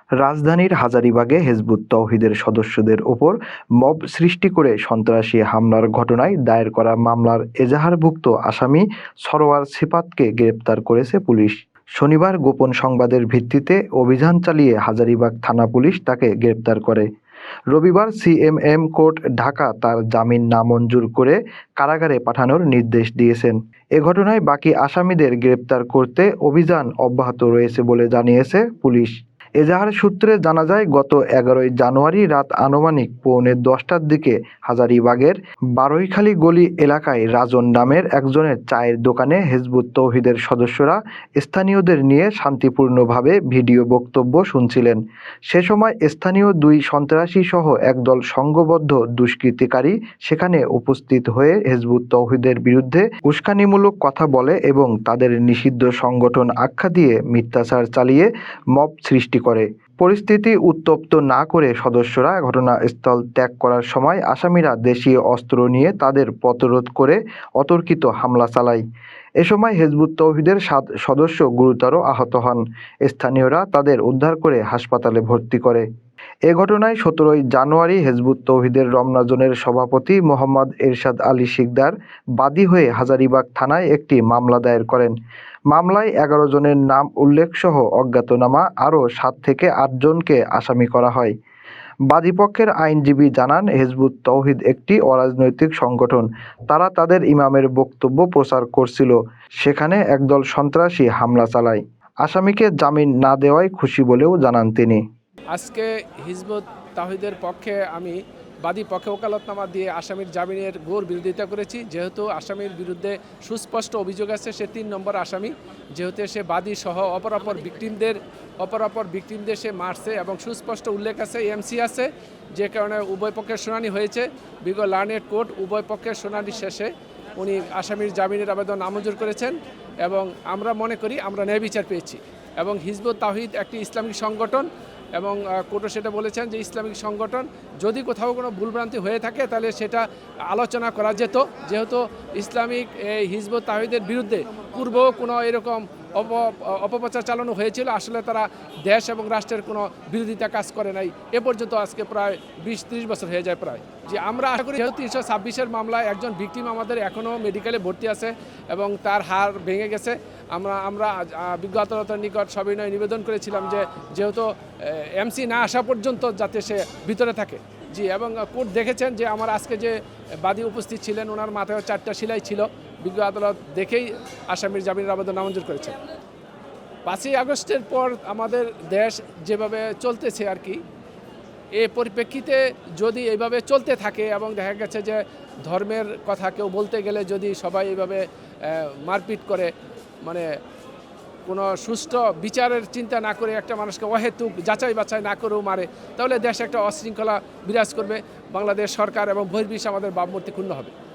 রাজধানীর হাজারীবাগে হিজবুত তওহিদের সদস্যদের ওপর মব সৃষ্টি করে সন্ত্রাসী হামলার ঘটনায় দায়ের করা মামলার এজাহারভুক্ত আসামি সরোয়ার সিফাতকে গ্রেপ্তার করেছে পুলিশ। শনিবার গোপন সংবাদের ভিত্তিতে অভিযান চালিয়ে হাজারীবাগ থানা পুলিশ তাকে গ্রেপ্তার করে। রবিবার সিএমএম কোর্ট ঢাকা তার জামিন নামঞ্জুর করে কারাগারে পাঠানোর নির্দেশ দিয়েছেন। এ ঘটনায় বাকি আসামিদের গ্রেপ্তার করতে অভিযান অব্যাহত রয়েছে বলে জানিয়েছে পুলিশ। এজাহার সূত্রে জানা যায়, গত 11 জানুয়ারি রাত আনুমানিক 10:45টার দিকে হাজারীবাগের বারৈখালী গলি এলাকায় রাজন নামের একজনের চায়ের দোকানে হিজবুত তওহিদের সদস্যরা স্থানীয়দের নিয়ে শান্তিপূর্ণভাবে ভিডিও বক্তব্য শুনছিলেন। সে সময় স্থানীয় দুই সন্ত্রাসী সহ একদল সংঘবদ্ধ দুষ্কৃতিকারী সেখানে উপস্থিত হয়ে হিজবুত তওহিদের বিরুদ্ধে উস্কানিমূলক কথা বলে এবং তাদের নিষিদ্ধ সংগঠন আখ্যা দিয়ে মিথ্যাচার চালিয়ে মব সৃষ্টি করে। পরিস্থিতি উত্তপ্ত না করে সদস্যরা ঘটনাস্থল ত্যাগ করার সময় আসামিরা দেশীয় অস্ত্র নিয়ে তাদের প্রতিরোধ করে অতর্কিত হামলা চালায়। এ সময় হিজবুত তওহিদের 7 সদস্য গুরুতর আহত হন। স্থানীয়রা তাদের উদ্ধার করে হাসপাতালে ভর্তি করে। এ ঘটনায় 17 জানুয়ারি হিজবুত তওহিদের রমনা জোনের সভাপতি মোহাম্মদ এরশাদ আলী শিকদার বাদী হয়ে হাজারীবাগ থানায় একটি মামলা দায়ের করেন। মামলায় 11 জনের নাম উল্লেখসহ অজ্ঞাতনামা আরও 7 থেকে 8 জনকে আসামি করা হয়। বাদীপক্ষের আইনজীবী জানান, হিজবুত তওহিদ একটি অরাজনৈতিক সংগঠন। তারা তাদের ইমামের বক্তব্য প্রচার করছিল। সেখানে একদল সন্ত্রাসী হামলা চালায়। আসামিকে জামিন না দেওয়ায় খুশি বলেও জানান তিনি। আজকে হিজবুত তাওহীদের পক্ষে আমি বাদী পক্ষে ওকালতনামা দিয়ে আসামির জামিনের ঘোর বিরোধিতা করেছি। যেহেতু আসামির বিরুদ্ধে সুস্পষ্ট অভিযোগ আছে, সে 3 নম্বর আসামি। যেহেতু সে বাদী সহ অপরাপর ভিকটিমদের সে মারছে এবং সুস্পষ্ট উল্লেখ আছে, এমসি আছে, যে কারণে উভয় পক্ষের শুনানি হয়েছে। বিগত লার্নেড কোর্ট উভয় পক্ষের শুনানি শেষে উনি আসামির জামিনের আবেদন নামঞ্জুর করেছেন এবং আমরা মনে করি আমরা ন্যায় বিচার পেয়েছি। এবং হিজবুত তাওহীদ একটি ইসলামিক সংগঠন এবং কোর্টও সেটা বলেছেন যে ইসলামিক সংগঠন, যদি কোথাও কোনো ভুলভ্রান্তি হয়ে থাকে তাহলে সেটা আলোচনা করা যেত। যেহেতু ইসলামিক এই হিজবুত তাওহীদের বিরুদ্ধে পূর্বেও কোনো এরকম অপপ্রচার চালানো হয়েছিল, আসলে তারা দেশ এবং রাষ্ট্রের কোনো বিরোধিতা কাজ করে নাই এ পর্যন্ত। আজকে প্রায় 20-30 বছর হয়ে যায় প্রায়। যে আমরা আশা করি, যেহেতু 326-এর মামলায় একজন ভিকটিম আমাদের এখনও মেডিকেলে ভর্তি আছে এবং তার হাড় ভেঙে গেছে। আমরা বিজ্ঞ আদালতের নিকট সবিনয় নিবেদন করেছিলাম যে যেহেতু এমসি না আসা পর্যন্ত যাতে সে ভিতরে থাকে। জি, এবং কোর্ট দেখেছেন যে আমার আজকে যে বাদী উপস্থিত ছিলেন ওনার মাথায় 4টা সেলাই ছিল। বিজ্ঞ আদালত দেখেই আসামির জামিনের আবেদন নামঞ্জুর করেছেন। 5ই আগস্টের পর আমাদের দেশ যেভাবে চলতেছে আর কি, এই পরিপ্রেক্ষিতে যদি এইভাবে চলতে থাকে এবং দেখা গেছে যে ধর্মের কথা কেউ বলতে গেলে যদি সবাই এইভাবে মারপিট করে, মানে কোনো সুষ্ঠু বিচারের চিন্তা না করে একটা মানুষকে অহেতুক যাচাই বাছাই না করেও মারে, তাহলে দেশে একটা অশৃঙ্খলা বিরাজ করবে। বাংলাদেশ সরকার এবং বহির্বিশ্বে আমাদের ভাবমূর্তি ক্ষুণ্ণ হবে।